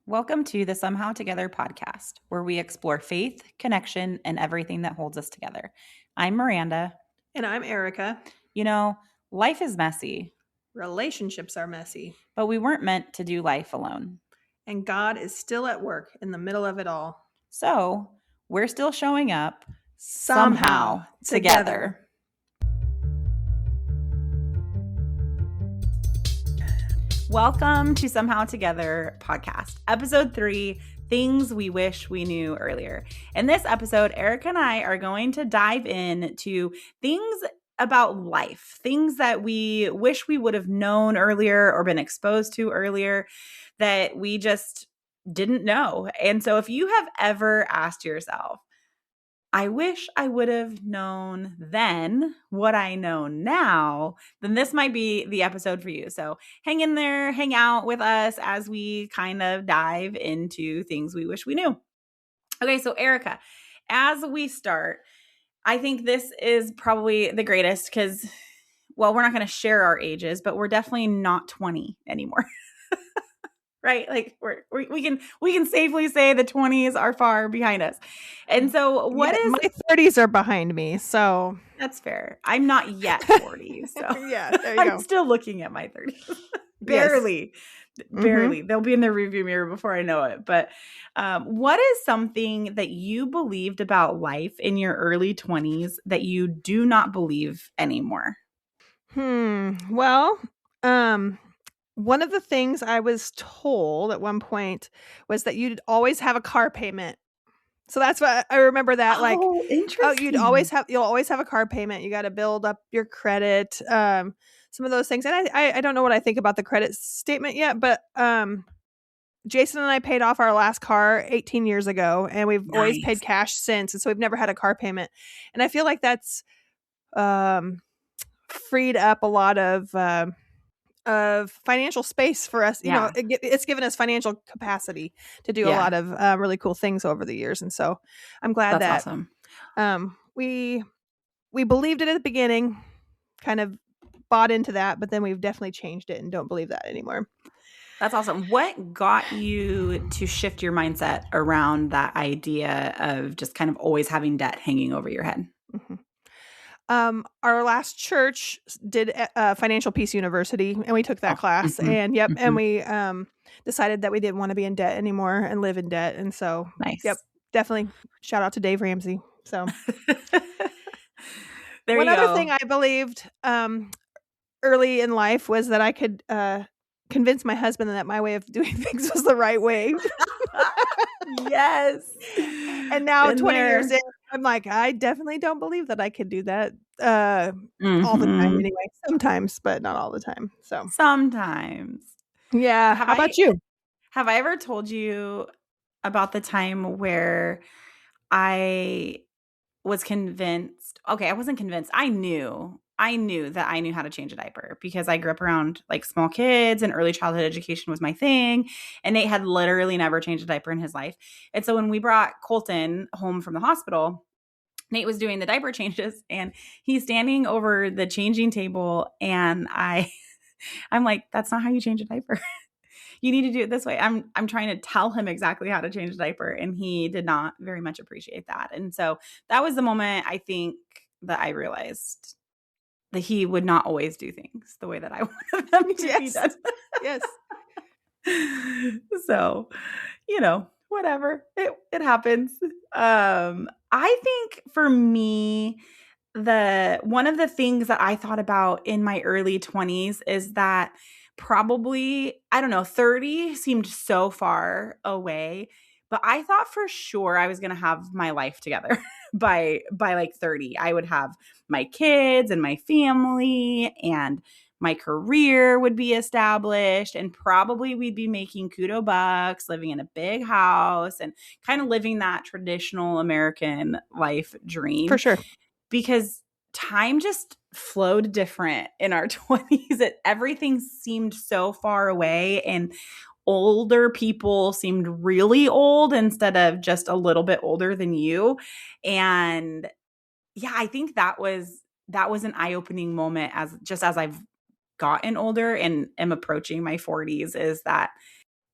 Welcome to the Somehow Together podcast, where we explore faith, connection, and everything that holds us together. I'm Miranda. And I'm Erica. You know, life is messy, Relationships are messy, but we weren't meant to do life alone. and God is still at work in the middle of it all. So we're still showing up Somehow together. Welcome to Somehow Together podcast, episode 3, Things We Wish We Knew Earlier. In this episode, Erica and I are going to dive into things about life, things that we wish we would have known earlier or been exposed to earlier that we just didn't know. And so if you have ever asked yourself, I wish I would have known then what I know now, then this might be the episode for you. So hang in there, hang out with us as we kind of dive into things we wish we knew. Okay, so Erica, as we start, I think this is probably the greatest because, well, we're not going to share our ages, but we're definitely not 20 anymore. Right? Like we can safely say the 20s are far behind us. And so My 30s are behind me, so that's fair. I'm not yet 40, so yeah, there you go. I'm still looking at my 30s. Barely. They'll be in the review mirror before I know it. But what is something that you believed about life in your early 20s that you do not believe anymore? Well, one of the things I was told at one point was that you'd always have a car payment. So that's what I remember that interesting. you'll always have a car payment. You got to build up your credit. Some of those things. And I don't know what I think about the credit statement yet, but Jason and I paid off our last car 18 years ago, and we've always paid cash since. And so we've never had a car payment. And I feel like that's freed up a lot of financial space for us. You know, it's given us financial capacity to do a lot of really cool things over the years. And so I'm glad that's that awesome. We believed it at the beginning, kind of bought into that, but then we've definitely changed it and don't believe that anymore. That's awesome. What got you to shift your mindset around that idea of just kind of always having debt hanging over your head? Our last church did Financial Peace University, and we took that class, and and we decided that we didn't want to be in debt anymore and live in debt. And so, definitely shout out to Dave Ramsey. So one other thing I believed early in life was that I could convince my husband that my way of doing things was the right way. Yes. And now 20 years in, I'm like, I definitely don't believe that I could do that all the time anyway. Sometimes, but not all the time. So sometimes. Yeah. How about you? Have I ever told you about the time where I was convinced? Okay, I wasn't convinced. I knew that I knew how to change a diaper because I grew up around like small kids and early childhood education was my thing. And Nate had literally never changed a diaper in his life. And so when we brought Colton home from the hospital, Nate was doing the diaper changes and he's standing over the changing table. And I'm like, that's not how you change a diaper. You need to do it this way. I'm trying to tell him exactly how to change a diaper. And he did not very much appreciate that. And so that was the moment I think that I realized that he would not always do things the way that I wanted them to be done. Yes. So, whatever. It happens. I think for me, one of the things that I thought about in my early 20s is that probably, I don't know, 30 seemed so far away, but I thought for sure I was going to have my life together by like 30. I would have my kids and my family and my career would be established and probably we'd be making kudo bucks, living in a big house and kind of living that traditional American life dream. For sure. Because time just flowed different in our 20s. Everything seemed so far away and older people seemed really old instead of just a little bit older than you. And yeah, I think that was an eye-opening moment as I've gotten older and am approaching my 40s, is that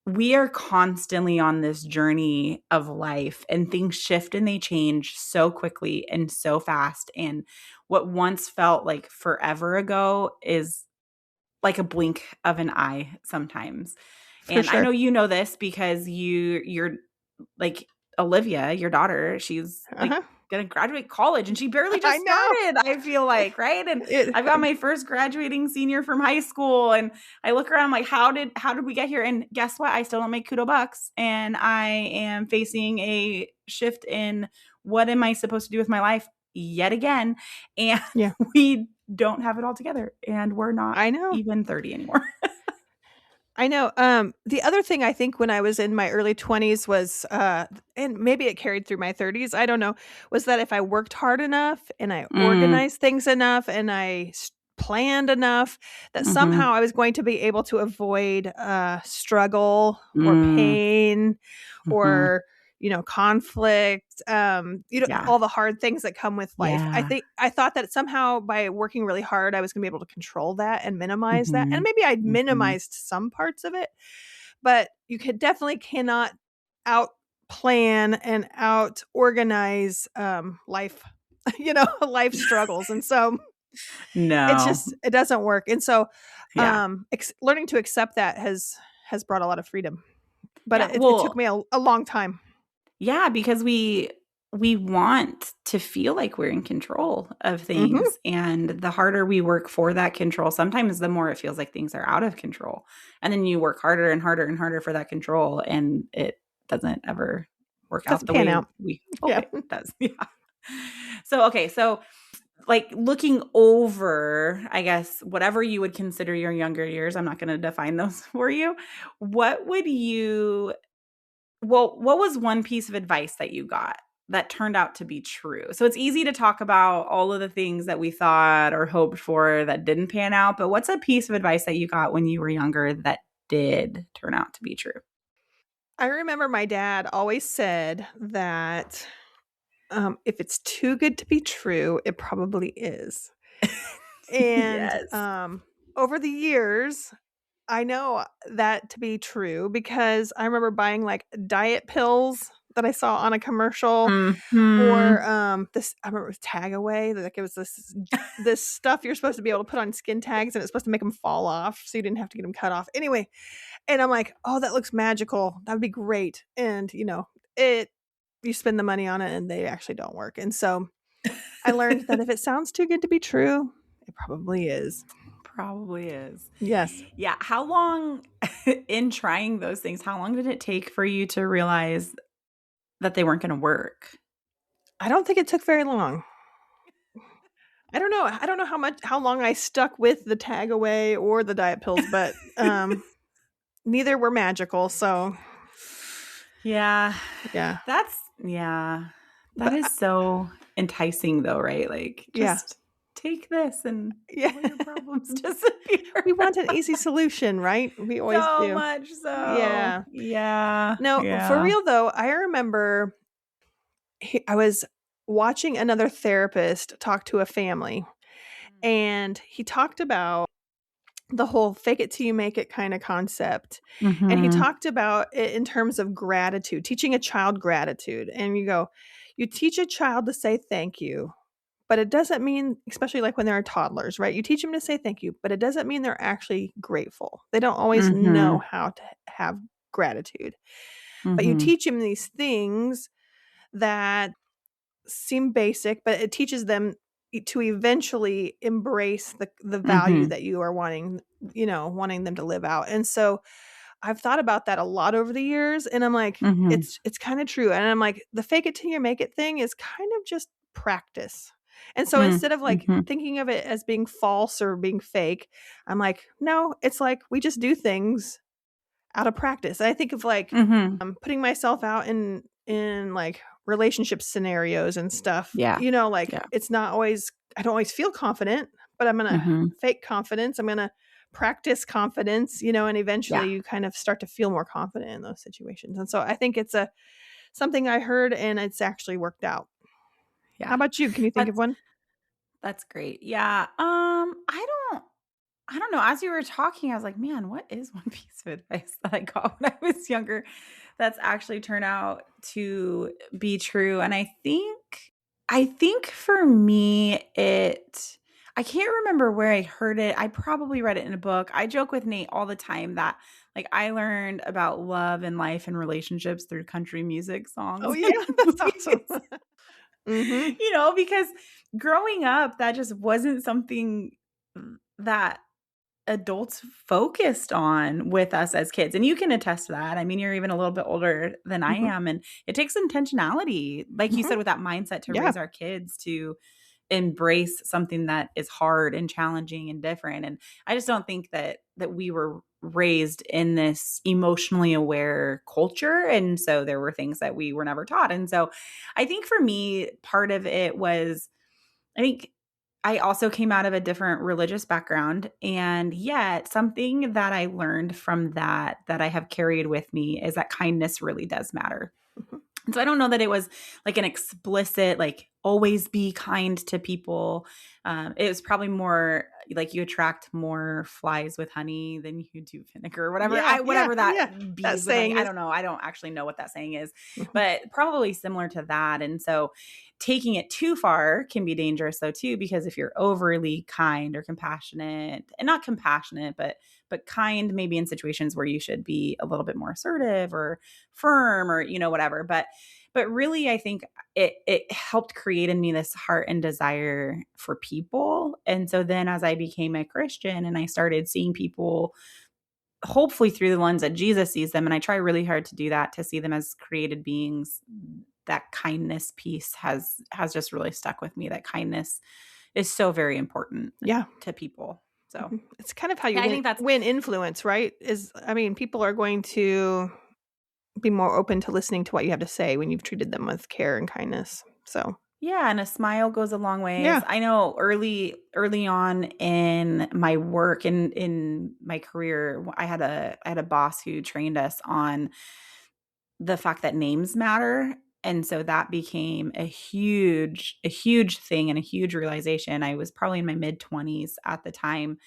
we are constantly on this journey of life, and things shift and they change so quickly and so fast. And what once felt like forever ago is like a blink of an eye sometimes. For And I sure. know you know this because you're like Olivia, your daughter, she's like Uh-huh. gonna graduate college and she barely I just know. started, I feel like, right? And It, I've got my first graduating senior from high school, and I look around, I'm like, how did we get here? And guess what? I still don't make kudo bucks, and I am facing a shift in what am I supposed to do with my life yet again. And yeah, we don't have it all together, and we're not I know. even 30 anymore. I know. The other thing I think when I was in my early 20s was, and maybe it carried through my 30s, I don't know, was that if I worked hard enough and I Mm, organized things enough and I planned enough, that mhm, somehow I was going to be able to avoid struggle or mm, pain mhm. or conflict, Yeah. all the hard things that come with life. Yeah. I thought that somehow by working really hard I was going to be able to control that and minimize that, and Mhm, maybe I mhm. minimized some parts of it, but you could definitely cannot out plan and out organize life, life struggles. And so No. it doesn't work. And so Yeah. learning to accept that has brought a lot of freedom, but Yeah, it took well, me a long time. yeah, because we want to feel like we're in control of Hmm. things, and the harder we work for that control, sometimes the more it feels like things are out of control. And then you work harder and harder and harder for that control, and it doesn't ever work out Doesn't the pan way out. we hope Yeah. it does. Yeah. So, okay, so like looking over, I guess, whatever you would consider your younger years, I'm not going to define those for you. What would you, well, what was one piece of advice that you got that turned out to be true? So it's easy to talk about all of the things that we thought or hoped for that didn't pan out, but what's a piece of advice that you got when you were younger that did turn out to be true? I remember my dad always said that if it's too good to be true, it probably is. And Yes. over the years, I know that to be true because I remember buying like diet pills that I saw on a commercial, or Mhm. this, I remember it was tag away, like it was this stuff you're supposed to be able to put on skin tags and it's supposed to make them fall off so you didn't have to get them cut off. Anyway, and I'm like, "Oh, that looks magical. That would be great." And, it you spend the money on it and they actually don't work. And so I learned that if it sounds too good to be true, it probably is. Probably is. Yes. Yeah. How long in trying those things, how long did it take for you to realize that they weren't gonna work? I don't think it took very long. I don't know. I don't know how long I stuck with the tag away or the diet pills, but neither were magical. So Yeah. yeah. Yeah. That But is so enticing though, right? Like, yeah. just take this and Yeah. all your problems disappear. We want an easy solution, right? We always So do. much so. Yeah. Yeah. No, for Yeah. real though, I remember I was watching another therapist talk to a family, and he talked about the whole fake it till you make it kind of concept. And he Mhm. talked about it in terms of gratitude, teaching a child gratitude. And you teach a child to say thank you, but it doesn't mean, especially like when they're toddlers, right? You teach them to say thank you, but it doesn't mean they're actually grateful. They don't always know Mhm. how to have gratitude, but you Mhm. teach them these things that seem basic, but it teaches them to eventually embrace the value Mhm. that you are wanting them to live out. And so I've thought about that a lot over the years, and I'm like, Mhm. it's kind of true. And I'm like, the fake it till you make it thing is kind of just practice. And so Mm. instead of like Mhm. thinking of it as being false or being fake, I'm like, no, it's like we just do things out of practice. And I think of like Mhm. putting myself out in like relationship scenarios and stuff. Yeah. Like Yeah. it's not always I don't always feel confident, but I'm gonna Mhm. fake confidence. I'm gonna practice confidence, and Yeah. eventually you kind of start to feel more confident in those situations. And so I think it's a something I heard and it's actually worked out. How Yeah. about you? Can you think of That's one? that's great. Yeah. I don't. I don't know. As you were talking, I was like, man, what is one piece of advice that I got when I was younger that's actually turned out to be true? And I think for me, I can't remember where I heard it. I probably read it in a book. I joke with Nate all the time that like I learned about love and life and relationships through country music Oh, songs yeah, and that's awesome. movies. Mhm, Because growing up, that just wasn't something that adults focused on with us as kids. And you can attest to that. I mean, you're even a little bit older than I mhm, am. And it takes intentionality, like you mhm. said, with that mindset to Yeah, raise our kids to embrace something that is hard and challenging and different. And I just don't think that we were raised in this emotionally aware culture. And so there were things that we were never taught. And so I think for me, part of it was I think I also came out of a different religious background, and yet something that I learned from that I have carried with me is that kindness really does matter. mhm. And so I don't know that it was like an explicit, like, always be kind to people. It was probably more like you attract more flies with honey than you do vinegar or whatever. Yeah, yeah, Whatever that yeah. That bees with honey. saying I is don't know. I don't actually know what that saying is, mhm, but probably similar to that. And so taking it too far can be dangerous though too, because if you're overly kind or compassionate, and not compassionate, but kind maybe in situations where you should be a little bit more assertive or firm or whatever. But really, I think it helped create in me this heart and desire for people. And so then as I became a Christian and I started seeing people hopefully through the lens that Jesus sees them, and I try really hard to do that, to see them as created beings, that kindness piece has just really stuck with me. That kindness is so very important yeah. to people. So Mhm. It's kind of how you yeah, I win think that's influence, right? I mean, people are going to be more open to listening to what you have to say when you've treated them with care and kindness. So, yeah, and a smile goes a long ways. yeah. I know early on in my work in my career, I had a boss who trained us on the fact that names matter. And so that became a huge thing and a huge realization. I was probably in my mid 20s at the time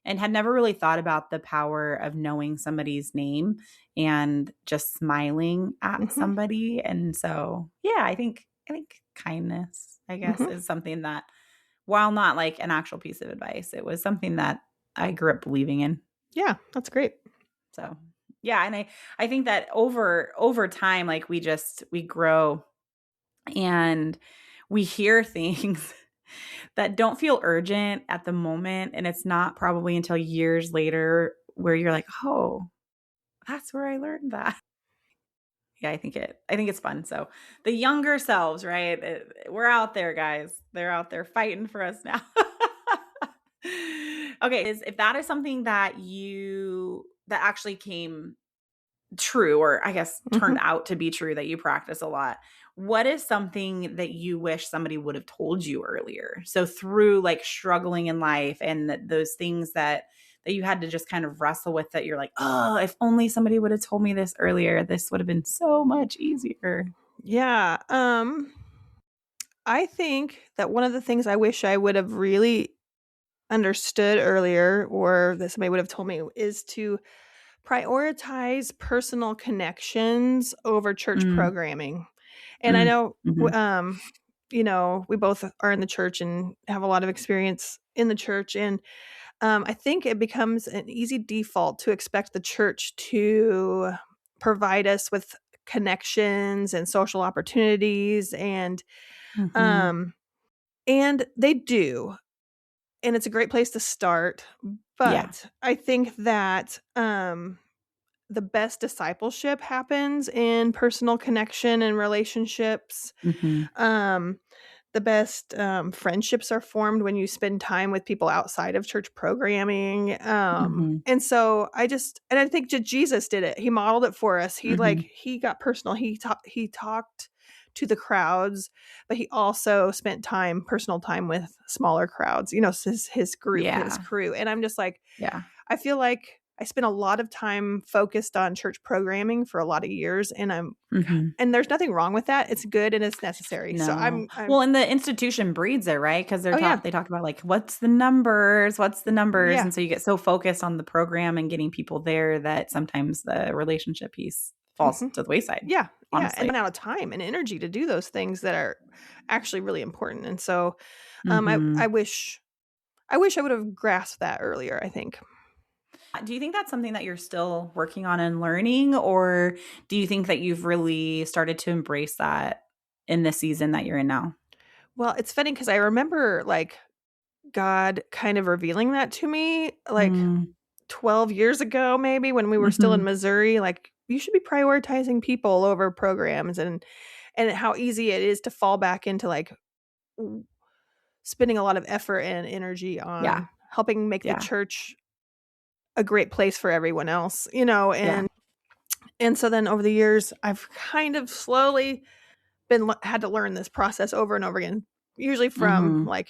and had never really thought about the power of knowing somebody's name and just smiling at Mhm, somebody. And so, yeah, I think kindness, I guess, mhm. is something that, while not like an actual piece of advice, it was something that I grew up believing in. Yeah, that's great. So, yeah, and I think that over time, like we grow and we hear things that don't feel urgent at the moment, and it's not probably until years later where you're like, "Oh, that's where I learned that." Yeah, I think it's fun. So, the younger selves, right? We're out there, guys. They're out there fighting for us now. Okay, if that is something that actually came true, or I guess turned Mhm. out to be true, that you practice a lot, what is something that you wish somebody would have told you earlier? So through like struggling in life and those things that you had to just kind of wrestle with, that you're like, oh, if only somebody would have told me this earlier, this would have been so much easier. Yeah, I think that one of the things I wish I would have really understood earlier or that somebody would have told me is to prioritize personal connections over church Mm, programming. And I mm, know, mhm. we both are in the church and have a lot of experience in the church. And I think it becomes an easy default to expect the church to provide us with connections and social opportunities Mhm. um and they do, and it's a great place to start. Yeah. But I think that the best discipleship happens in personal connection and relationships. Mhm. Um, the best friendships are formed when you spend time with people outside of church programming. Mhm. And so and I think Jesus did it. He modeled it for us. Mhm. He got personal. He talked to the crowds, but he also spent personal time with smaller crowds. His group, his Yeah. crew. And I'm just like, Yeah. I feel like I spent a lot of time focused on church programming for a lot of years, and and there's nothing wrong with that. It's good and it's necessary. So No. I'm Well, and the institution breeds it, right? Because oh yeah, they talk about like what's the numbers, yeah, and so you get so focused on the program and getting people there that sometimes the relationship piece falls hmm to the wayside. yeah, yeah, and Honestly. run out of time and energy to do those things that are actually really important. And so Hmm. I wish I would have grasped that earlier. I think. Do you think that's something that you're still working on and learning, or do you think that you've really started to embrace that in the season that you're in now? Well, it's funny because I remember like God kind of revealing that to me like Mm. 12 years ago, maybe when we were still in Mhm. Missouri, like you should be prioritizing people over programs, and how easy it is to fall back into like w- spending a lot of effort and energy Yeah. on helping make the Yeah. church a great place for everyone else, you know, Yeah. and so then over the years I've kind of slowly had to learn this process over and over again, usually from Mhm. like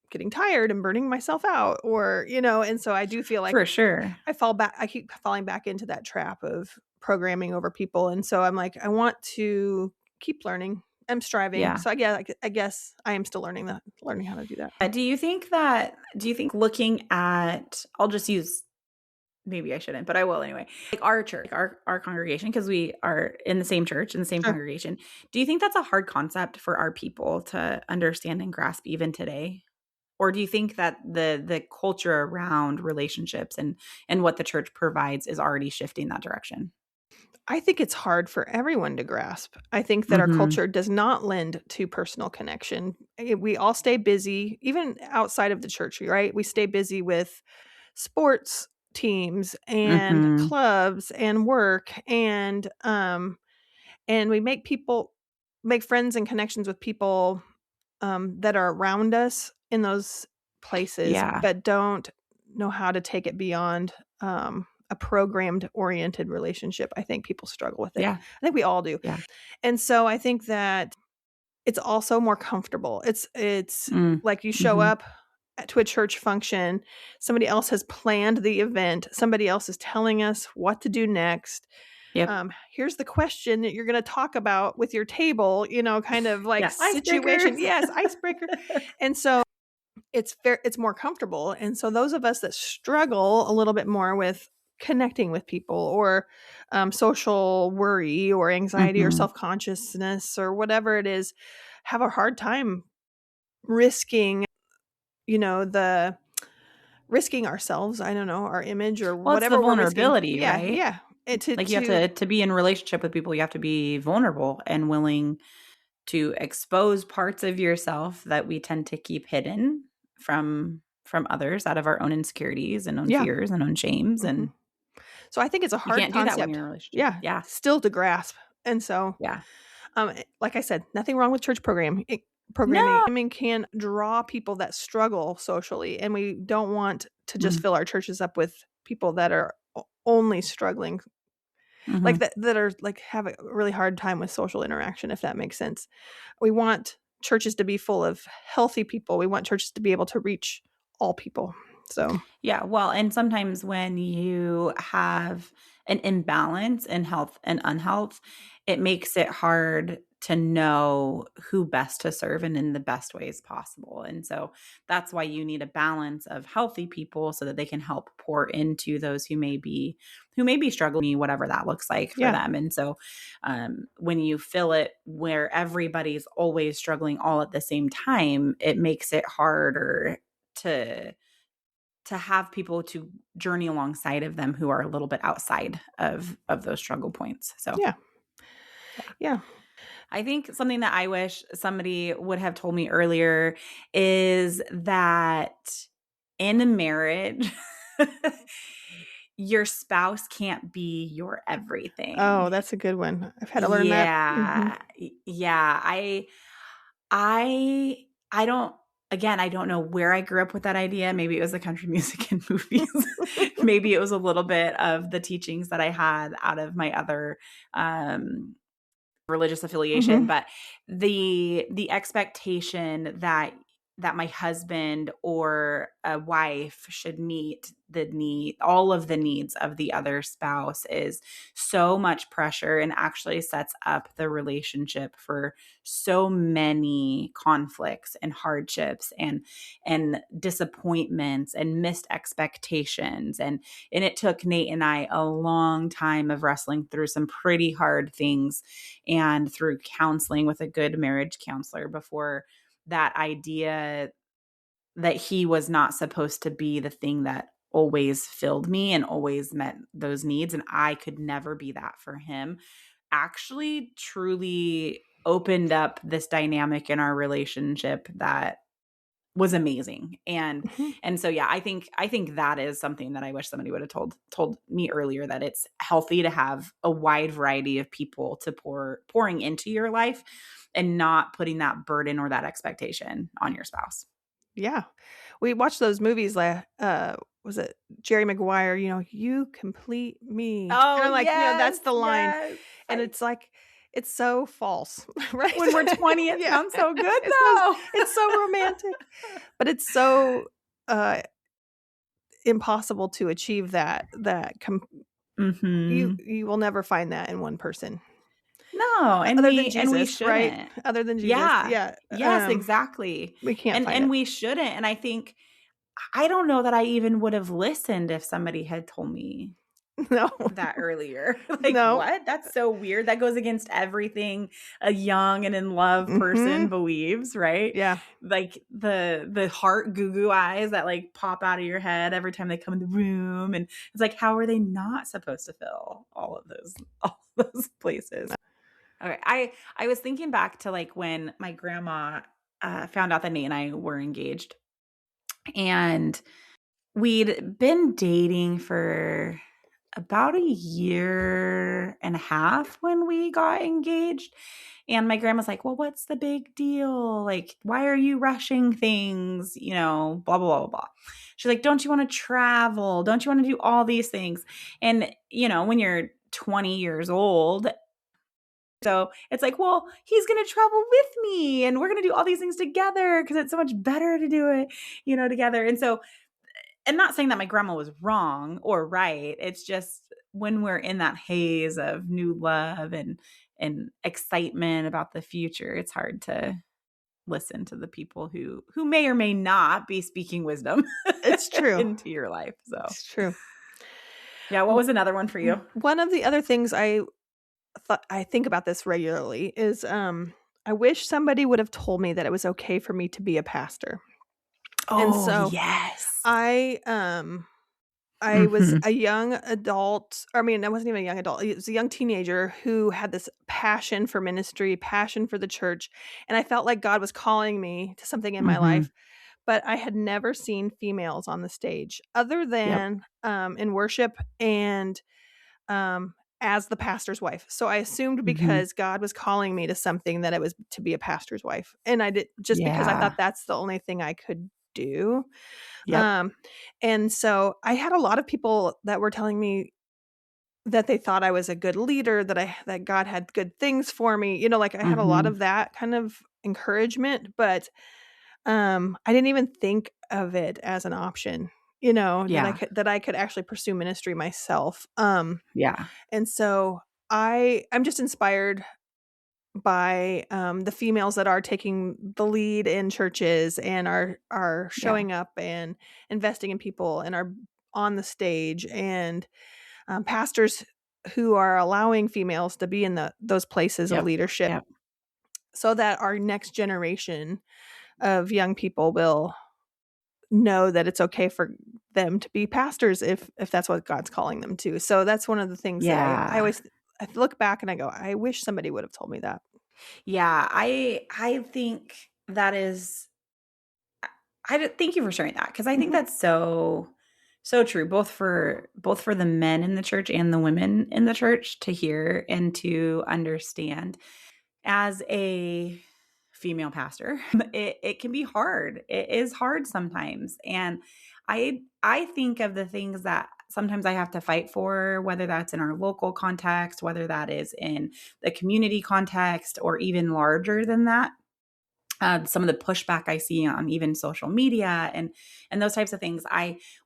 getting tired and burning myself out, or you know, and so I do feel like For sure. I keep falling back into that trap of programming over people, and so I'm like, I want to keep learning. I'm striving. Yeah. So I guess I am still learning how to do that. Do you think looking at I'll just use maybe I shouldn't, but I will anyway. Like our church, our congregation, because we are in the same church, in the same Sure. congregation. Do you think that's a hard concept for our people to understand and grasp even today? Or do you think that the culture around relationships and what the church provides is already shifting that direction? I think it's hard for everyone to grasp. I think that our Mhm. culture does not lend to personal connection. We all stay busy, even outside of the church, right? We stay busy with sports teams and Mhm. clubs and work, and we make friends and connections with people that are around us in those places, Yeah. but don't know how to take it beyond a programmed oriented relationship. I think people struggle with it. Yeah. I think we all do. Yeah. And so I think that it's also more comfortable. It's Mm. like you show Mhm. up to a church function, somebody else has planned the event, somebody else is telling us what to do next. Yep. Here's the question that you're going to talk about with your table, you know, kind of like Yeah. situation. Icebreakers. Yes, icebreaker. And so it's more comfortable. And so those of us that struggle a little bit more with connecting with people, or social worry or anxiety or Mhm. self-consciousness or whatever it is, have a hard time risking, you know, the risking ourselves, I don't know, our image or Well, it's the whatever we're risking. vulnerability, Yeah, right? yeah. It, Like you have to to be in relationship with people, you have to be vulnerable and willing to expose parts of yourself that we tend to keep hidden from others out of our own insecurities and own yeah. fears and own shames, hmm and So I think it's a you hard can't do that when you're concept. in a relationship. Yeah, Yeah. still to grasp. And so, Yeah. like I said, nothing wrong with church programming. No. I mean, can draw people that struggle socially, and we don't want to just Mm. fill our churches up with people that are only struggling, like Mhm. that are like have a really hard time with social interaction, if that makes sense. We want churches to be full of healthy people. We want churches to be able to reach all people. So, Yeah, well, and sometimes when you have an imbalance in health and unhealth, it makes it hard to know who best to serve and in the best ways possible. And so that's why you need a balance of healthy people so that they can help pour into those who may be struggling, whatever that looks like for yeah. them. And so when you fill it where everybody's always struggling all at the same time, it makes it harder to have people to journey alongside of them who are a little bit outside of those struggle points. So, Yeah. yeah. Yeah. I think something that I wish somebody would have told me earlier is that in a marriage, your spouse can't be your Oh, everything. that's a good one. I've had to learn that. Mhm. Yeah. Yeah. I don't again, I don't know where I grew up with that idea. Maybe it was the country music and movies. Maybe it was a little bit of the teachings that I had out of my other um religious affiliation, Mhm. but the expectation that that my husband or a wife should meet all of the needs of the other spouse is so much pressure, and actually sets up the relationship for so many conflicts and hardships and disappointments and missed expectations. And it took Nate and I a long time of wrestling through some pretty hard things, and through counseling with a good marriage counselor, before that idea that he was not supposed to be the thing that always filled me and always met those needs, and I could never be that for him, actually truly opened up this dynamic in our relationship that was amazing. And Mhm. and so yeah, I think that is something that I wish somebody would have told me earlier, that it's healthy to have a wide variety of people to pouring into your life, and not putting that burden or that expectation on your spouse. Yeah. We watched those movies was it Jerry Maguire, "You complete me." Oh, Kinda like, yes, that's the line, yes. and it's like, it's so false, right? When we're 20, it Yeah. sounds so good Sounds though. it's so romantic, but it's so, uh, impossible to achieve you Mhm. you will never find that in one person. No, Other than and we Jesus, right? shouldn't. Other than Jesus, Yeah. yeah, Yes, exactly. we can't find And it. we shouldn't, and I think I don't know that I even would have listened if somebody had told me No. that earlier. Like, No. what? That's so weird. That goes against everything a young and in love person Mhm. believes, right? Yeah. Like the heart goo goo eyes that like pop out of your head every time they come in the room. And it's like, how are they not supposed to fill all of those all of those places? Okay. I was thinking back to like when my grandma found out that Nate and I were engaged. And we'd been dating for about a year and a half when we got engaged. And my grandma's like, "Well, what's the big deal? Like, why are you rushing things? Blah, blah, blah, blah, blah." She's like, "Don't you want to travel? Don't you want to do all these things?" And, when you're 20 years old, so it's like, well, he's going to travel with me and we're going to do all these things together because it's so much better to do it, together. And so, and not saying that my grandma was wrong or right. It's just when we're in that haze of new love and excitement about the future, it's hard to listen to the people who may or may not be speaking wisdom It's true. into your life. So, It's true. yeah, what W was another one for you? One of the other things I think about this regularly is, I wish somebody would have told me that it was okay for me to be a pastor. And Oh, so yes. I was Mhm. a young adult, I mean, I wasn't even a young adult, I was a young teenager who had this passion for ministry, passion for the church, and I felt like God was calling me to something in my life, Mhm. but I had never seen females on the stage other Yep. than, in worship and, um, as the pastor's wife. So I assumed Mhm. because God was calling me to something that it was to be a pastor's wife, and I did just because I Yeah. thought that's the only thing I could do. Yep. Um, and so I had a lot of people that were telling me that they thought I was a good leader, that God had good things for me. Like I had a lot Mhm. of that kind of encouragement, but I didn't even think of it as an option, Yeah. that I could actually pursue ministry myself. Yeah. And so I'm just inspired by the females that are taking the lead in churches and are Yeah. showing up and investing in people and are on the stage, and pastors who are allowing females to be in those places of Yep. leadership, Yep. so that our next generation of young people will know that it's okay for them to be pastors if that's what God's calling them to. So that's one of the things that I Yeah. always I look back and I go, I wish somebody would have told me that. Yeah, I think that is thank you for sharing that, because I think Mhm. that's so true, both for the men in the church and the women in the church to hear and to understand. As a female pastor, it can be hard. It is hard sometimes. And I think of the things that sometimes I have to fight for, whether that's in our local context, whether that is in the community context, or even larger than that. some of the pushback I see on even social media and those types of things.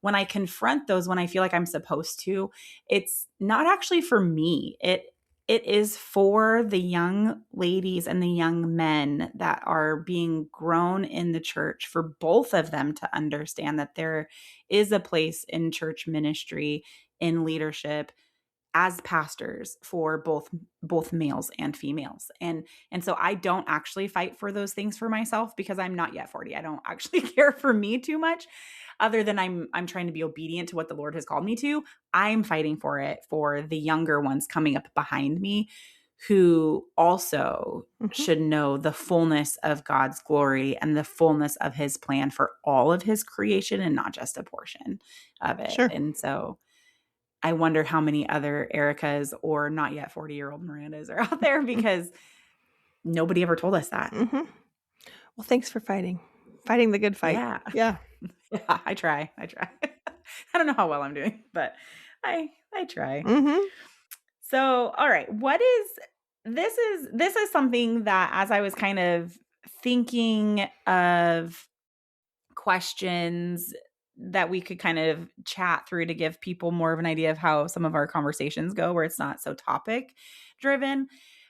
When I confront those, when I feel like I'm supposed to, it's not actually for me. It is for the young ladies and the young men that are being grown in the church, for both of them to understand that there is a place in church ministry, in leadership, as pastors, for both males and females. And so I don't actually fight for those things for myself, because I'm not yet 40. I don't actually care for me too much, other than I'm trying to be obedient to what the Lord has called me to. I'm fighting for it for the younger ones coming up behind me, who also should know the fullness of God's glory and the fullness of his plan for all of his creation, and not just a portion of it. Sure. And so I wonder how many other Ericas or not yet 40-year-old Mirandas are out there, because nobody ever told us that. Well, thanks for fighting the good fight. Yeah. Yeah. Yeah, I try. I don't know how well I'm doing, but I try. So, all right, this is something that, as I was kind of thinking of questions that we could kind of chat through to give people more of an idea of how some of our conversations go, where it's not so topic driven,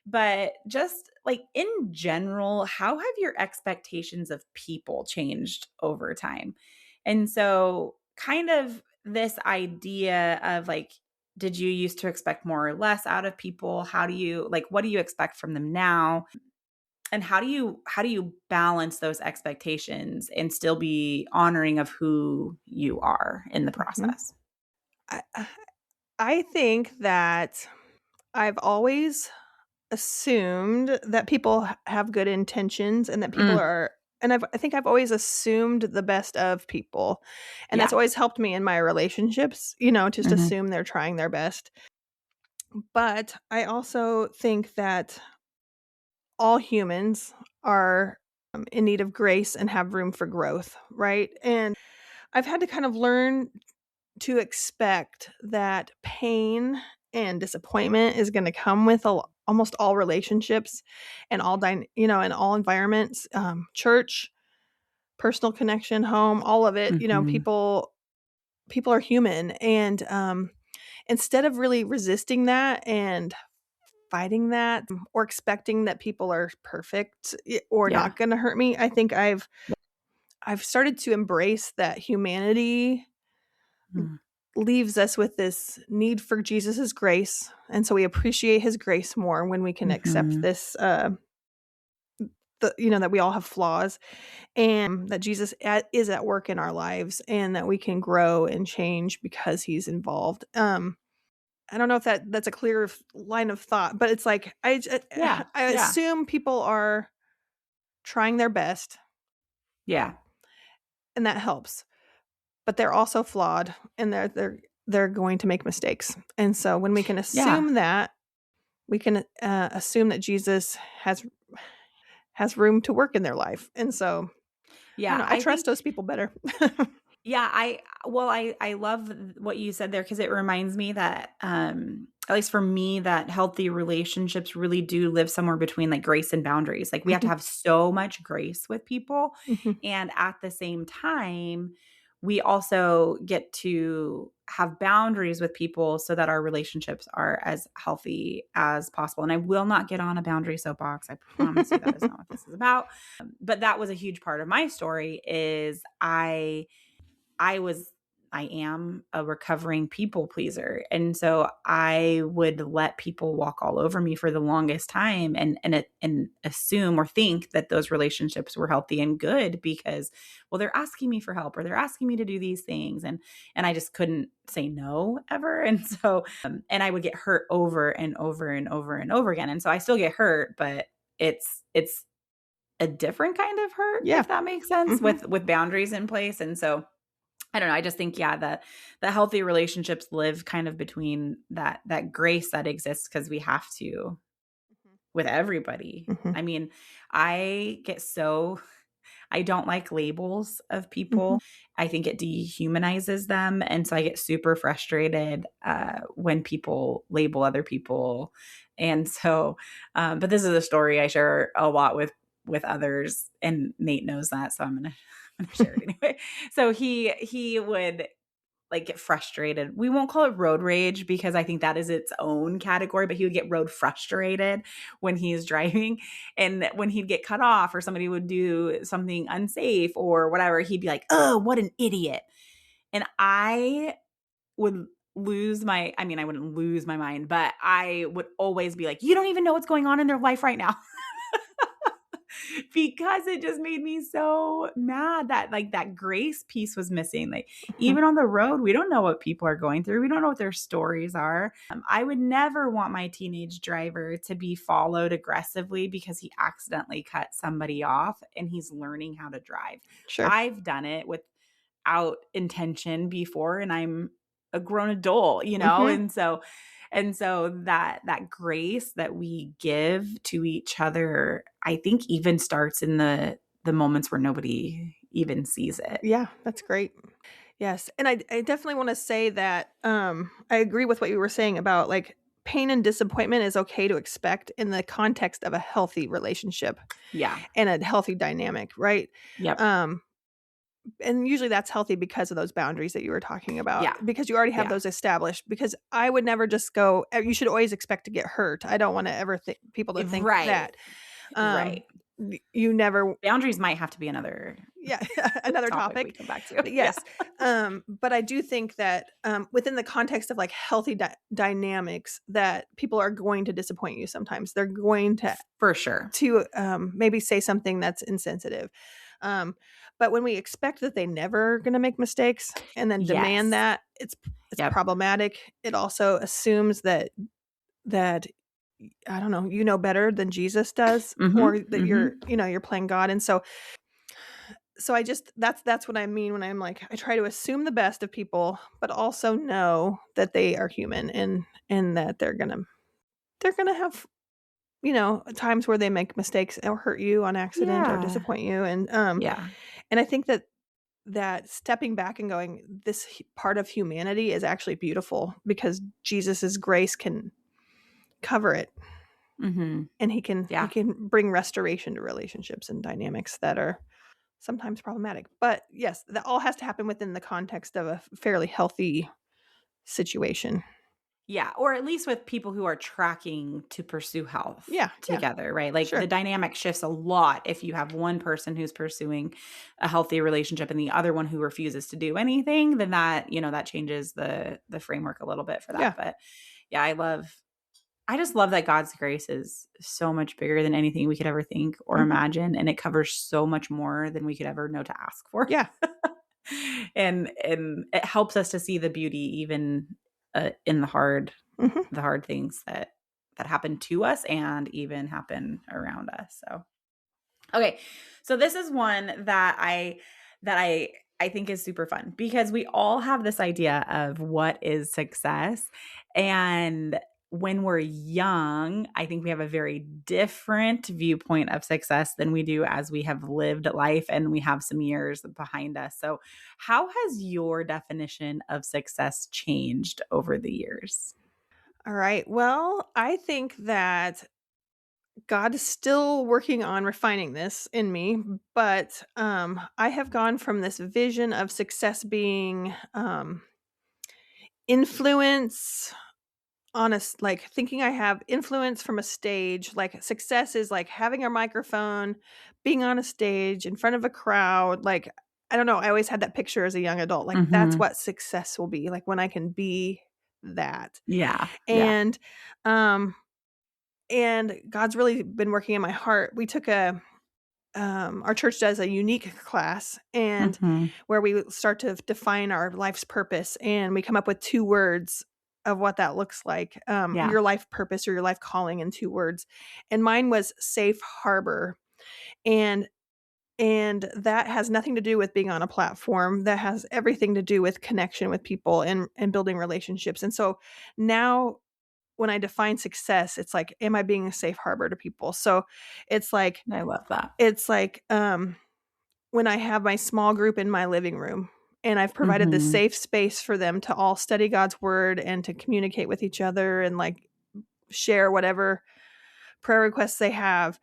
but just like in general, how have your expectations of people changed over time? And so kind of this idea of like, did you used to expect more or less out of people? How do you, like, what do you expect from them now? And how do you balance those expectations and still be honoring of who you are in the process? I I think that I've always assumed that people have good intentions, and that people Mm, are, and I think I've always assumed the best of people. And that's yeah. always helped me in my relationships, just Mhm. assume they're trying their best. But I also think that all humans are in need of grace and have room for growth, right? And I've had to kind of learn to expect that pain and disappointment is going to come with almost all relationships, and in all environments, church, personal connection, home, all of it. Mhm. People are human, and instead of really resisting that and fighting that, or expecting that people are perfect, or Yeah. not going to hurt me, I think I've started to embrace that humanity Mm. leaves us with this need for Jesus's grace, and so we appreciate his grace more when we can accept Mhm. this, that we all have flaws, and that Jesus is at work in our lives, and that we can grow and change because he's involved. I don't know if that's a clear line of thought, but it's like Yeah. I Yeah. assume people are trying their best, Yeah. and that helps. But they're also flawed, and they're going to make mistakes. And so when we can Yeah. assume that, we can assume that Jesus has room to work in their life. And so I don't Yeah. know. I I trust think those people better. Yeah, I love what you said there, because it reminds me that at least for me, that healthy relationships really do live somewhere between like grace and boundaries. Like we have to Mhm, have so much grace with people, mhm, and at the same time we also get to have boundaries with people so that our relationships are as healthy as possible. And I will not get on a boundary soapbox. I promise you that is not what this is about. But that was a huge part of my story. Is I was I am a recovering people pleaser. And so I would let people walk all over me for the longest time, and assume or think that those relationships were healthy and good, because well, they're asking me for help, or they're asking me to do these things, and I just couldn't say no ever. And so and I would get hurt over and over and over and over again. And so I still get hurt, but it's a different kind of hurt, yeah. if that makes sense, Mhm, with boundaries in place. And so I don't know. I just think, yeah, the healthy relationships live kind of between that grace that exists, because we have to with everybody. mhm, I mean, I get so I don't like labels of mhm. people. I think it dehumanizes them, and so I get super frustrated when people label other people. And so, but this is a story I share a lot with others, and Nate knows that, so I'm gonna share it anyway. So he would like get frustrated. We won't call it road rage because I think that is its own category, but he would get road frustrated when he's driving. And when he'd get cut off or somebody would do something unsafe or whatever, he'd be like, "Oh, what an idiot." And I would I wouldn't lose my mind, but I would always be like, "You don't even know what's going on in their life right now." Because it just made me so mad that like that grace piece was missing. Like Mhm. even on the road, we don't know what people are going through. We don't know what their stories are. I would never want my teenage driver to be followed aggressively because he accidentally cut somebody off and he's learning how to drive. Sure. I've done it without intention before, and I'm a grown adult, Mhm. and so that grace that we give to each other, I think even starts in the moments where nobody even sees it. Yeah, that's great. Yes, and I definitely wanna say that, I agree with what you were saying about, like, pain and disappointment is okay to expect in the context of a healthy relationship Yeah. and a healthy dynamic, right? Yep. Um, and usually that's healthy because of those boundaries that you were talking about, Yeah. because you already have Yeah. those established, because I would never just go you should always expect to get hurt. I don't wanna ever think people to think Right. that. Right. You never Boundaries might have to be another yeah, another topic we topic. come back to. But Yeah. yes, but I do think that, within the context of, like, healthy dynamics that people are going to disappoint you sometimes. They're going For sure. maybe say something that's insensitive. Um, but when we expect that they never gonna make mistakes and then demand Yes. that, it's Yep. problematic. It also assumes that I don't know, you know better than Jesus does, or Mhm. that Mhm. you're playing God, and so I just that's what I mean when I'm like, I try to assume the best of people, but also know that they are human, and that they're gonna have, times where they make mistakes or hurt you on accident or Yeah. disappoint you, Yeah. and I think that stepping back and going, this part of humanity is actually beautiful because Jesus's grace can cover it, Mhm. and he Yeah. can bring restoration to relationships and dynamics that are sometimes problematic. But yes, that all has to happen within the context of a fairly healthy situation. Yeah, or at least with people who are tracking to pursue health Yeah, yeah, together, right? Like the sure. dynamic shifts a lot if you have one person who's pursuing a healthy relationship and the other one who refuses to do anything, then that changes the framework a little bit for that. Yeah. But yeah, I just love that God's grace is so much bigger than anything we could ever think or Mhm. imagine, and it covers so much more than we could ever know to ask for. Yeah. And it helps us to see the beauty even in Mhm. the hard things that happen to us and even happen around us. So, okay. So this is one that I think is super fun because we all have this idea of what is success, and when we're young, I think we have a very different viewpoint of success than we do as we have lived life and we have some years behind us. So, how has your definition of success changed over the years? All right. Well, I think that God is still working on refining this in me, but I have gone from this vision of success being influence honest, like thinking I have influence from a stage, like success is like having a microphone, being on a stage in front of a crowd. Like, I don't know. I always had that picture as a young adult. Like, that's Mhm. what success will be, like when I can be that. Yeah. Yeah. And, um, and God's really been working in my heart. We took our church does a unique class, and Mhm. where we start to define our life's purpose, and we come up with 2 words of what that looks like, Yeah. your life purpose or your life calling in 2 words, and mine was safe harbor, and that has nothing to do with being on a platform. That has everything to do with connection with people and building relationships, and so now when I define success, it's like, am I being a safe harbor to people? So it's like I love that. it's like, when I have my small group in my living room and I've provided this Mhm. safe space for them to all study God's word and to communicate with each other and like share whatever prayer requests they have.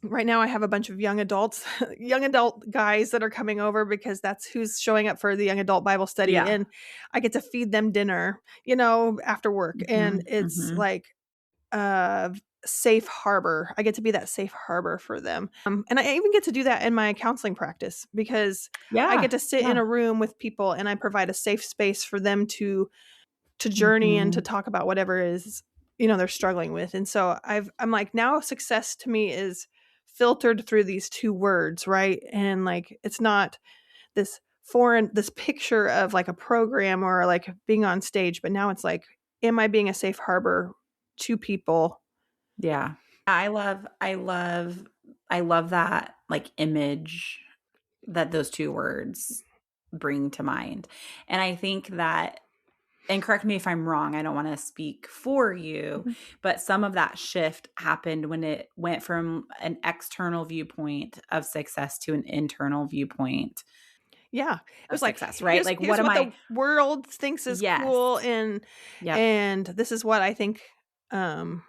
right now I have a bunch of young adults, young adult guys that are coming over because that's who's showing up for the young adult Bible study. Yeah. And I get to feed them dinner, after work. And Mhm, it's mhm. like a safe harbor. I get to be that safe harbor for them. And I even get to do that in my counseling practice because I get Yeah, to sit in yeah. a room with people and I provide a safe space for them to journey and to Mhm. talk about whatever is they're struggling with. And so I'm like, now success to me is filtered through these two words, right? And like it's not this picture of like a program or like being on stage, but now it's like, am I being a safe harbor to people? Yeah. I love that, like, image that those 2 words bring to mind. And I think that, and correct me if I'm wrong, I don't wanna speak for you, Mhm. but some of that shift happened when it went from an external viewpoint of success to an internal viewpoint Yeah. It of was like, success, right? Like, here's what am what I? the world thinks is Yes. cool, and Yep. this is what I think um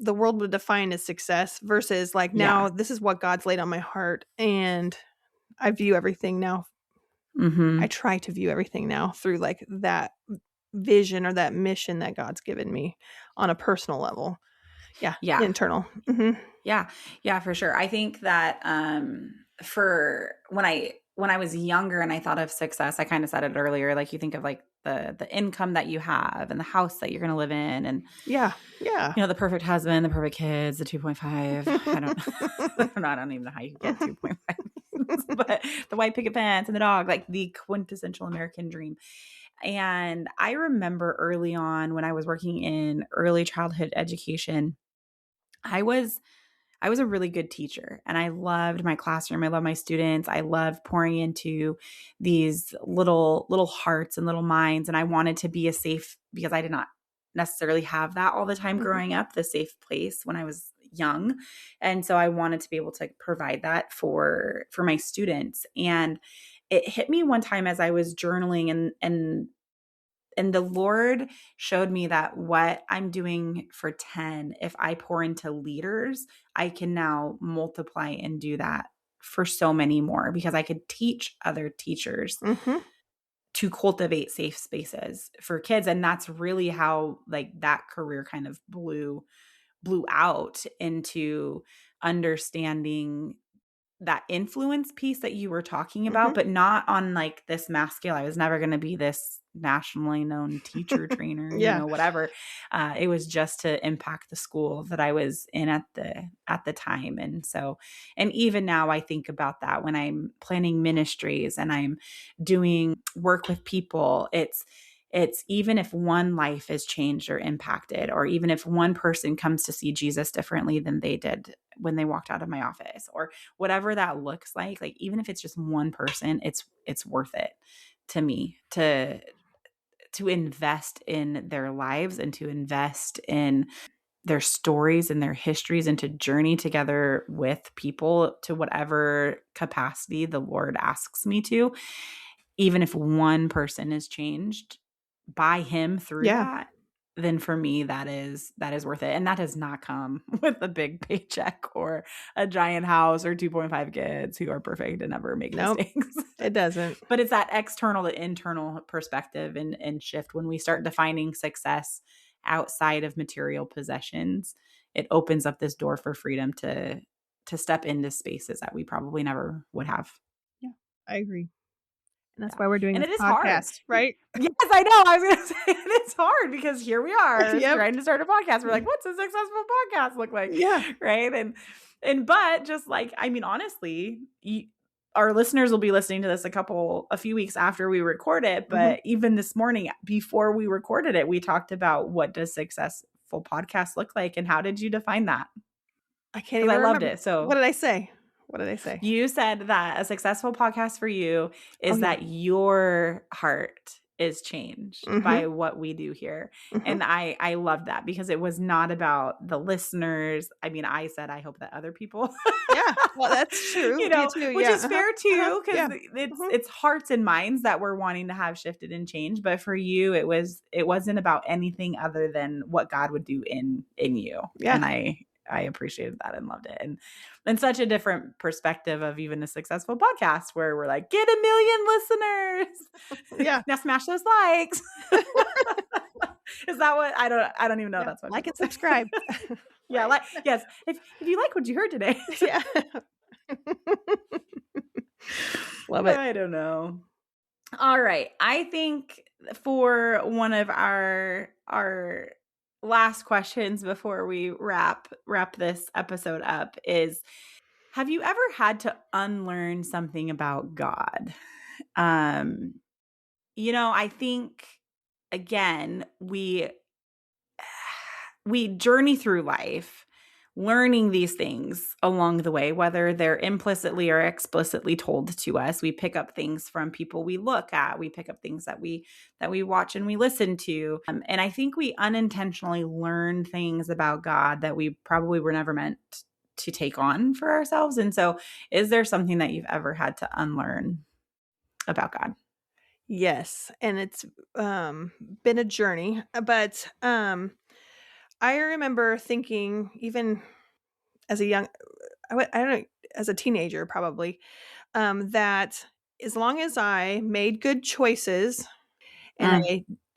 the world would define as success versus like Yeah. now this is what God's laid on my heart, and I view everything now. I Mhm. try to view everything now through like that vision or that mission that God's given me on a personal level. Yeah, Yeah. internal. Mhm. Yeah. Yeah, for sure. I think that for when I was younger and I thought of success, I kind of said it earlier, like you think of like the income that you have and the house that you're going to live in and Yeah. Yeah. the perfect husband, the perfect kids, the 2.5. I don't I don't know, I don't even know how you get 2.5. But the white picket fence and the dog, like the quintessential American dream. And I remember early on when I was working in early childhood education, I was I was a really good teacher and I loved my classroom. I love my students. I loved pouring into these little hearts and little minds. And I wanted to be a safe, because I did not necessarily have that all the time Mhm. growing up, the safe place when I was young. And so I wanted to be able to provide that for my students. And it hit me one time as I was journaling, and the Lord showed me that what I'm doing for 10, if I pour into leaders, I can now multiply and do that for so many more, because I could teach other teachers Mhm. to cultivate safe spaces for kids. And that's really how like that career kind of blew out into understanding that influence piece that you were talking about, Mhm. but not on like this mass scale. I was never going to be this nationally known teacher trainer, Yeah. whatever. It was just to impact the school that I was in at the time. And so, and even now I think about that when I'm planning ministries and I'm doing work with people. It's even if one life is changed or impacted, or even if one person comes to see Jesus differently than they did when they walked out of my office, or whatever that looks like even if it's just one person, it's worth it to me to invest in their lives and to invest in their stories and their histories and to journey together with people to whatever capacity the Lord asks me to. Even if one person is changed by him through Yeah. that, then for me that is worth it. And that does not come with a big paycheck or a giant house or 2.5 kids who are perfect and never make Nope. mistakes. It doesn't. But it's that external to internal perspective and shift. When we start defining success outside of material possessions, it opens up this door for freedom to step into spaces that we probably never would have. Yeah. I agree. And that's Yeah. why we're doing And this it is hard. podcast, right? Yes, I know. I was going to say it's hard because here we are Yep. trying to start a podcast. We're like, what's a successful podcast look like? Yeah. Right. But just like, I mean, honestly, our listeners will be listening to this a few weeks after we record it. Mhm. But even this morning, before we recorded it, we talked about what does successful podcast look like, and how did you define that? I can't Because I even loved remember. it. What So did I say? What did I say? you said that a successful podcast for you Oh, is yeah. that your heart is changed Mhm. by what we do here. Mhm. And I love that, because it was not about the listeners. I mean, I said I hope that other people Yeah. Well, that's true. Me too. which Yeah. is Uh-huh. fair Uh-huh. too, because Yeah. it's Mhm. it's hearts and minds that we're wanting to have shifted and changed. But for you, it wasn't about anything other than what God would do in you. Yeah. And I appreciated that and loved it. And such a different perspective of even a successful podcast where we're like, get 1 million listeners. Yeah. Now smash those likes. Is that what I don't even know if Yeah. that's what Like people and say. subscribe. Yeah, Right. yes. If you like what you heard today. Yeah. Love it. I don't know. All right. I think for one of our last questions before we wrap this episode up is, have you ever had to unlearn something about God? I think again, we journey through life learning these things along the way, whether they're implicitly or explicitly told to us. We pick up things from people we look at. We pick up things that we watch and we listen to. And I think we unintentionally learn things about God that we probably were never meant to take on for ourselves. And so, is there something that you've ever had to unlearn about God? Yes, and it's been a journey, but I remember thinking, even as a young, I don't know, as a teenager probably, that as long as I made good choices and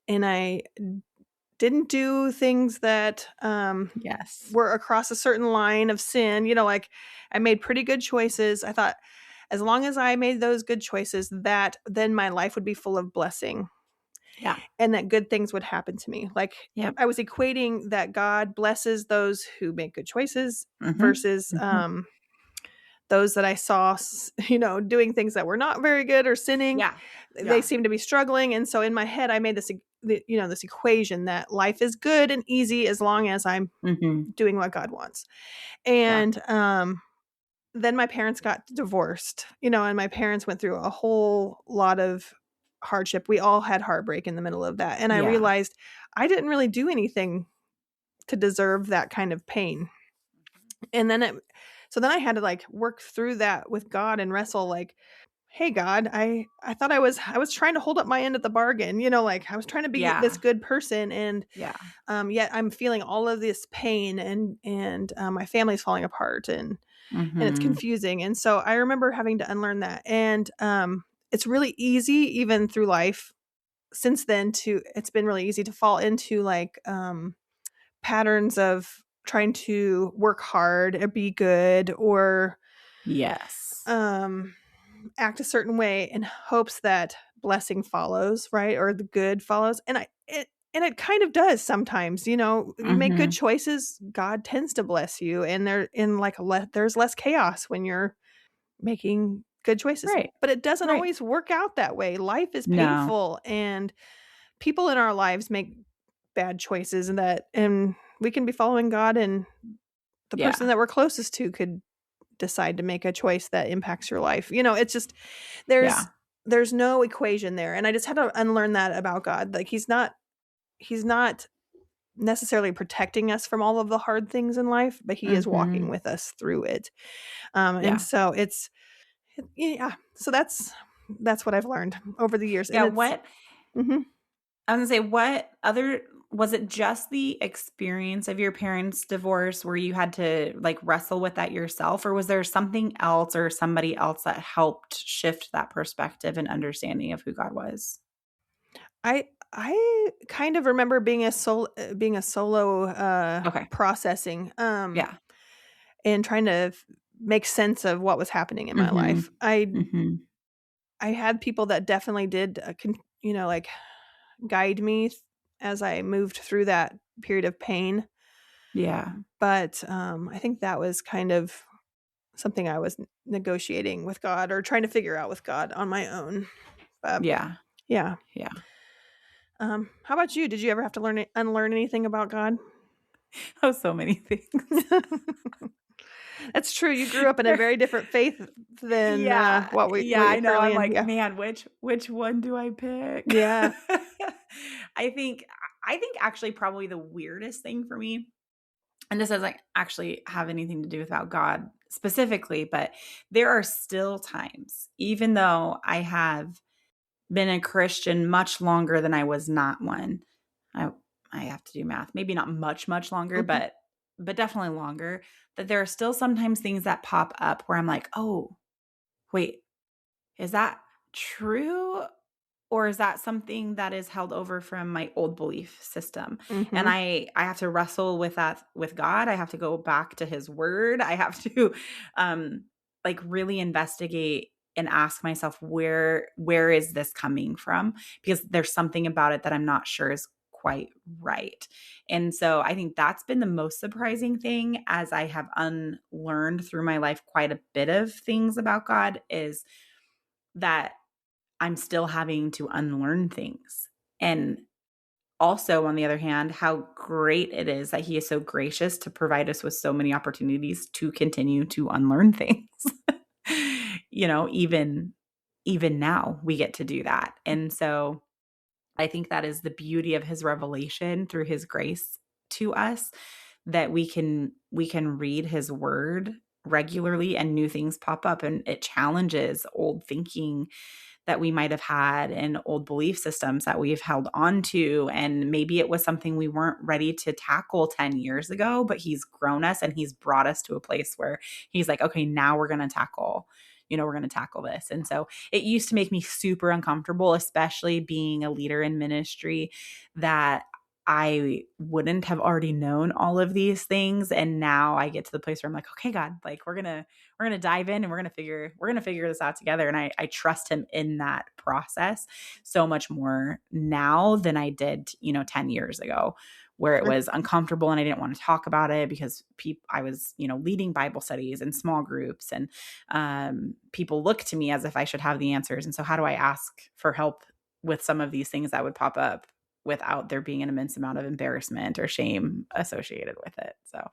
Mm, I didn't do things that yes. were across a certain line of sin, like I made pretty good choices. I thought as long as I made those good choices, that then my life would be full of blessing Yeah. and that good things would happen to me. Like Yep. I was equating that God blesses those who make good choices Mm-hmm. versus Mm-hmm. those that I saw, doing things that were not very good or sinning. Yeah. They Yeah. seem to be struggling. And so in my head, I made this equation that life is good and easy as long as I'm Mm-hmm. doing what God wants. Yeah. And then my parents got divorced, and my parents went through a whole lot of hardship. We all had heartbreak in the middle of that. And I Yeah. realized I didn't really do anything to deserve that kind of pain. And then so then I had to like work through that with God and wrestle like, hey God, I thought I was trying to hold up my end of the bargain, like I was trying to be this Yeah. good person, and Yeah. yet I'm feeling all of this pain, and my family's falling apart, and it's Mm-hmm. confusing. And so I remember having to unlearn that. And it's really easy even through life since then it's been really easy to fall into like patterns of trying to work hard or be good or Yes. act a certain way in hopes that blessing follows, right? Or the good follows. And it kind of does sometimes, you make good Mm-hmm. choices, God tends to bless you, and there's less chaos when you're making good choices. Right. But it doesn't Right. always work out that way. Life is No. painful, and people in our lives make bad choices, and we can be following God, and the person Yeah. that we're closest to could decide to make a choice that impacts your life. It's just Yeah. there's no equation there. And I just had to unlearn that about God. Like he's not necessarily protecting us from all of the hard things in life, but he is walking Mm-hmm. with us through it. And Yeah. so yeah. So that's what I've learned over the years. And Yeah. it's mhm. I was gonna say, what other was it just the experience of your parents' divorce where you had to like wrestle with that yourself, or was there something else or somebody else that helped shift that perspective and understanding of who God was? I kind of remember being a solo Okay. processing Yeah. and trying to make sense of what was happening in my Mm-hmm. life. I Mm-hmm. I had people that definitely did like guide me as I moved through that period of pain, Yeah. but I think that was kind of something I was negotiating with God or trying to figure out with God on my own. But Yeah. yeah. Yeah. How about you? Did you ever have to unlearn anything about God? Oh, so many things. That's true. You grew up in a very different faith than Yeah. what Yeah, you're I know. currently I'm in. like, Yeah. man, which one do I pick? Yeah. I think I think actually probably the weirdest thing for me, and this doesn't actually have anything to do with God specifically, but there are still times, even though I have been a Christian much longer than I was not one. I I have to do math. Maybe not much longer, Mhm. but but definitely longer, that there are still sometimes things that pop up where I'm like, oh, wait, is that true? Or is that something that is held over from my old belief system? And Mhm. I have to wrestle with that with God. I have to go back to his word. I have to um like really investigate and ask myself where is this coming from? Because there's something about it that I'm not sure is quite right. And so I think that's been the most surprising thing as I have unlearned through my life quite a bit of things about God is that I'm still having to unlearn things. And also, on the other hand, how great it is that he is so gracious to provide us with so many opportunities to continue to unlearn things. Even now we get to do that. And so I think that is the beauty of his revelation through his grace to us, that we can read his word regularly and new things pop up, and it challenges old thinking that we might have had and old belief systems that we've held on to. And maybe it was something we weren't ready to tackle 10 years ago, but he's grown us and he's brought us to a place where he's like, okay, now we're going to tackle this. And so it used to make me super uncomfortable, especially being a leader in ministry, that I wouldn't have already known all of these things. And now I get to the place where I'm like, okay, God, like we're gonna dive in and we're gonna figure this out together. And I trust him in that process so much more now than I did, 10 years ago, where it Sure. was uncomfortable and I didn't want to talk about it because I was, leading Bible studies and small groups, and people look to me as if I should have the answers. And so how do I ask for help with some of these things that would pop up without there being an immense amount of embarrassment or shame associated with it? So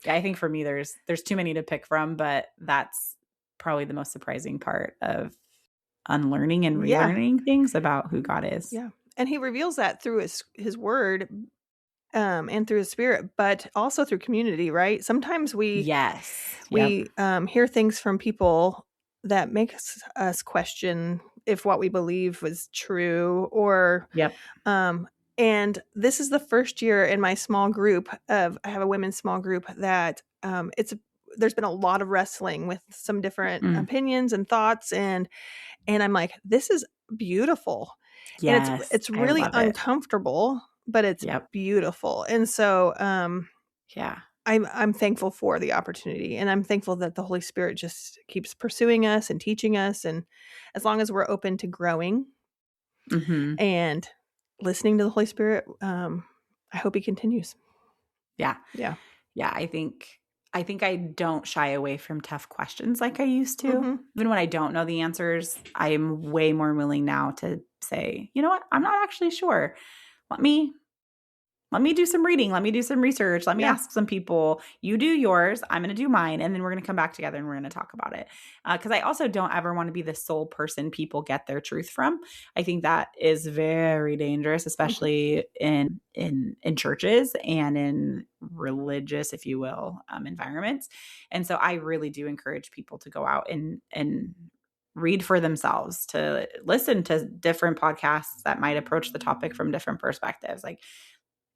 yeah, I think for me, there's too many to pick from, but that's probably the most surprising part of unlearning and Yeah. relearning things about who God is. Yeah. And he reveals that through his word, and through his spirit, but also through community, right? Sometimes Yes. Yep. we hear things from people that makes us question if what we believe was true, or Yep. and this is the first year in my small group I have a women's small group that there's been a lot of wrestling with some different Mm. opinions and thoughts, and I'm like, this is beautiful. And Yes. it's I really love it. uncomfortable, but it's Yep. beautiful. And so Yeah. I'm thankful for the opportunity, and I'm thankful that the Holy Spirit just keeps pursuing us and teaching us, and as long as we're open to growing Hmm. and listening to the Holy Spirit, I hope he continues. Yeah. Yeah. Yeah. I think I don't shy away from tough questions like I used to. Mhm. Even when I don't know the answers, I am way more willing now to say, you know what? I'm not actually sure. Let me let me do some reading. Let me do some research. Let me Yeah. ask some people. You do yours. I'm going to do mine. And then we're going to come back together and we're going to talk about it. Because I also don't ever want to be the sole person people get their truth from. I think that is very dangerous, Mhm. especially in churches and in religious, if you will, environments. And so I really do encourage people to go out and read for themselves, to listen to different podcasts that might approach the topic from different perspectives. Like,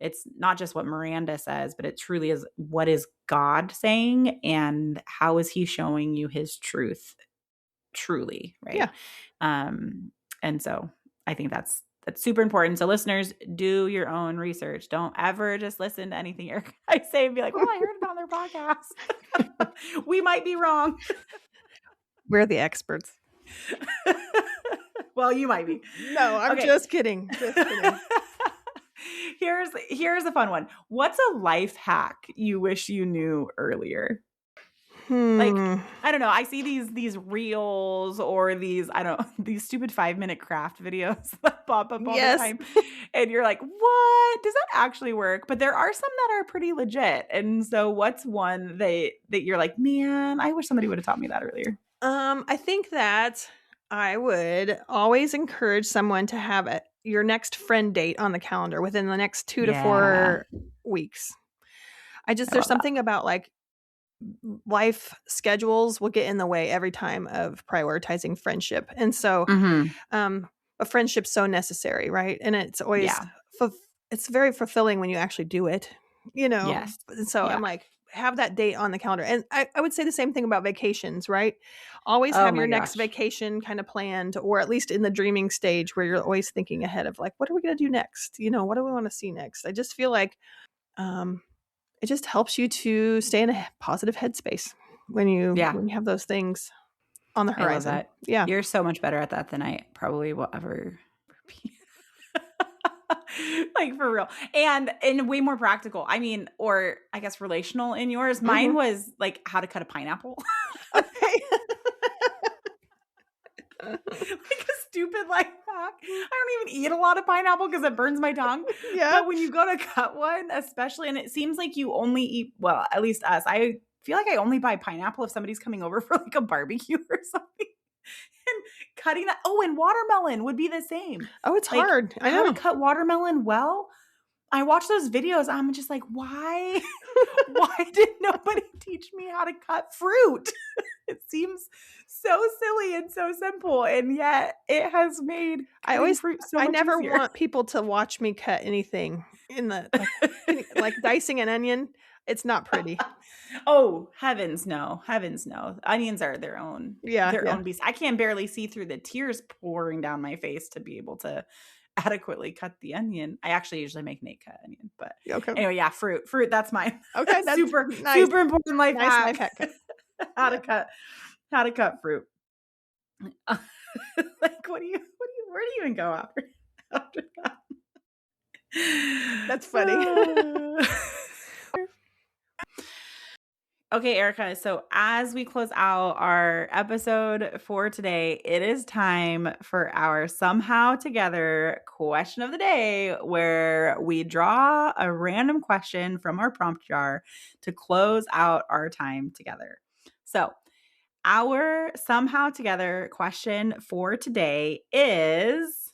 it's not just what Miranda says, but it truly is, what is God saying and how is he showing you his truth truly, right? Yeah. And so I think that's super important. So listeners, do your own research. Don't ever just listen to anything I say and be like, well, I heard it on their podcast. We might be wrong. We're the experts. Well, you might be. No, I'm Okay. just kidding. Just kidding. Here's a fun one. What's a life hack you wish you knew earlier? Like, Hmm. I don't know. I see these reels or these, I don't these stupid 5-minute craft videos that pop up all the Yes. time. And you're like, what? Does that actually work? But there are some that are pretty legit. And so what's one that you're like, man, I wish somebody would have taught me that earlier? I think that I would always encourage someone to have your next friend date on the calendar within the next 2 to Yeah. 4 weeks. I There's love that. something about like life schedules will get in the way every time of prioritizing friendship. And so, Mhm. a friendship's so necessary, right? And it's always, Yeah. it's very fulfilling when you actually do it. Yes. And so Yeah. I'm like, have that date on the calendar. And I would say the same thing about vacations, right? Always Oh have your my next gosh. vacation kind of planned, or at least in the dreaming stage where you're always thinking ahead of like, what are we going to do next? What do we want to see next? I just feel like um, it just helps you to stay in a positive headspace when you Yeah. when you have those things on the I love horizon. that. Yeah. You're so much better at that than I probably will ever be. Like for real. And way more practical. I mean, or I guess relational in yours. Mine Hmm. was like how to cut a pineapple. Okay. Like a stupid life hack. I don't even eat a lot of pineapple because it burns my tongue. Yeah. But when you go to cut one, especially, and it seems like you only eat, well, at least us, I feel like I only buy pineapple if somebody's coming over for like a barbecue or something. And cutting that, oh, and watermelon would be the same. Oh, it's Like hard. I how to know. cut watermelon well. I watch those videos. I'm just like, why? Why did nobody teach me how to cut fruit? It seems so silly and so simple, and yet it has made cutting fruit so I much never easier. want people to watch me cut anything in the like dicing an onion. It's not pretty. Oh, heavens no. Heavens no. Onions are their own Yeah, their yeah. own beast. I can barely see through the tears pouring down my face to be able to adequately cut the onion. I actually usually make Nate cut onion, but Okay. anyway, yeah, fruit, that's mine. Okay, that's super nice. super important life Nice hack. life hack. how Yeah. to cut fruit. Like where do you even go after that? That's funny. Okay, Erica. So as we close out our episode for today, it is time for our Somehow Together question of the day, where we draw a random question from our prompt jar to close out our time together. So our Somehow Together question for today is: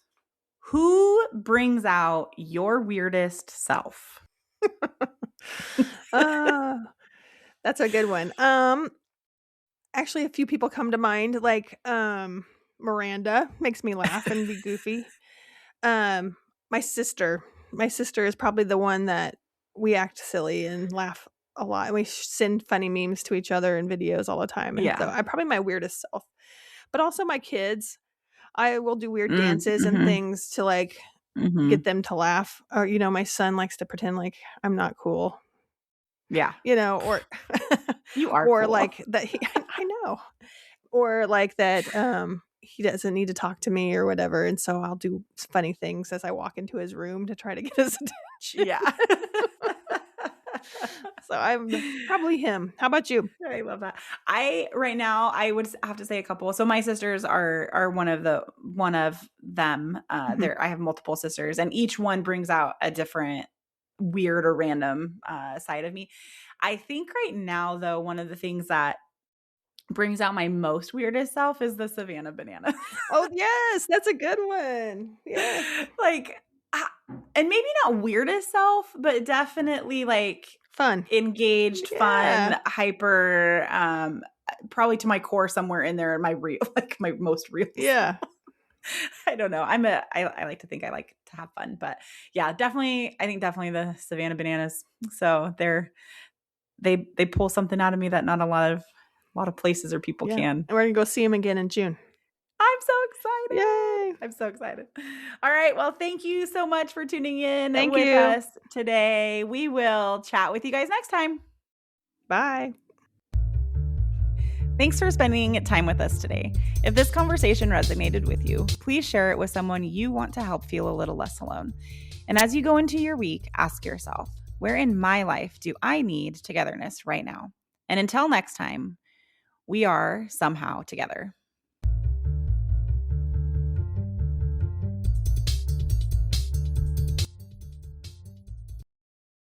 who brings out your weirdest self? That's a good one. Actually, a few people come to mind, like Miranda makes me laugh and be goofy. My sister is probably the one that we act silly and laugh a lot. We send funny memes to each other and videos all the time. And so Yeah. I'm probably my weirdest self. But also my kids, I will do weird dances and Mm-hmm. things to like Mm-hmm. get them to laugh. Or my son likes to pretend like I'm not cool. Yeah. Or You are or cool. like that I know. Or like that he doesn't need to talk to me or whatever, and so I'll do funny things as I walk into his room to try to get his attention. Yeah. So I'm probably him. How about you? I love that. Right now I would have to say a couple. So my sisters are one of them. There I have multiple sisters, and each one brings out a different weird or random side of me. I think right now though, one of the things that brings out my most weirdest self is the Savannah banana. Oh yes, that's a good one. Yeah. Like and maybe not weirdest self, but definitely like Fun. engaged, Yeah. fun, hyper, probably to my core somewhere in there in my real, like my most real Yeah. self. I don't know. I like to think I like to have fun, but yeah, definitely. I think definitely the Savannah bananas. So they pull something out of me that not a lot of places or people Yeah. can. And we're gonna go see him again in June. I'm so excited. Yay. I'm so excited. All right. Well, thank you so much for tuning in Thank with you. us today. We will chat with you guys next time. Bye. Thanks for spending time with us today. If this conversation resonated with you, please share it with someone you want to help feel a little less alone. And as you go into your week, ask yourself, where in my life do I need togetherness right now? And until next time, we are somehow together.